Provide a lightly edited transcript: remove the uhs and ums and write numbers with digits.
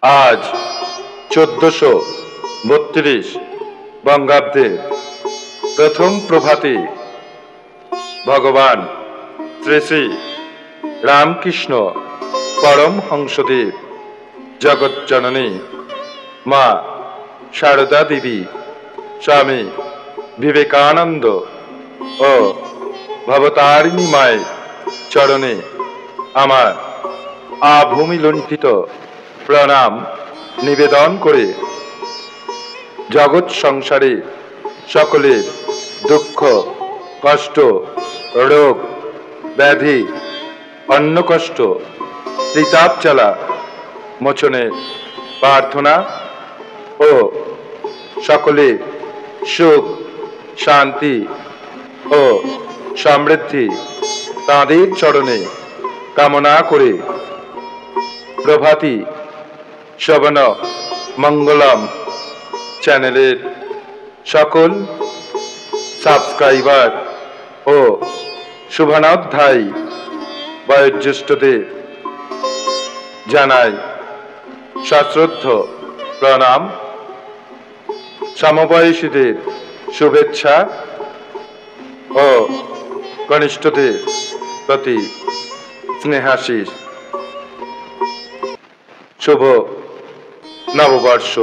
আজ 1432 বঙ্গাব্দের প্রথম প্রভাতে ভগবান শ্রী শ্রী রামকৃষ্ণ পরমহংসদেব জগজ্জননী মা সারদা দেবী, স্বামী বিবেকানন্দ ও ভবতারিণী মায়ের চরণে আমার আভূমি লুণ্ঠিত প্রণাম নিবেদন করে জগৎ সংসারে সকলের দুঃখ কষ্ট রোগ ব্যাধি অন্ন কষ্ট ত্রিতাপ জ্বালা মোচনের প্রার্থনা ও সকলের সুখ শান্তি ও সমৃদ্ধি তাঁদের চরণে কামনা করে প্রভাতী শ্রবণ মঙ্গলম চ্যানেলের সকল সাবস্ক্রাইবার ও শুভানুধ্যায়ী বয়োজ্যেষ্ঠদের জানাই সশ্রদ্ধ প্রণাম। সমবয়সীদের শুভেচ্ছা ও কনিষ্ঠদের প্রতি স্নেহাশিস। শুভ নববর্ষ।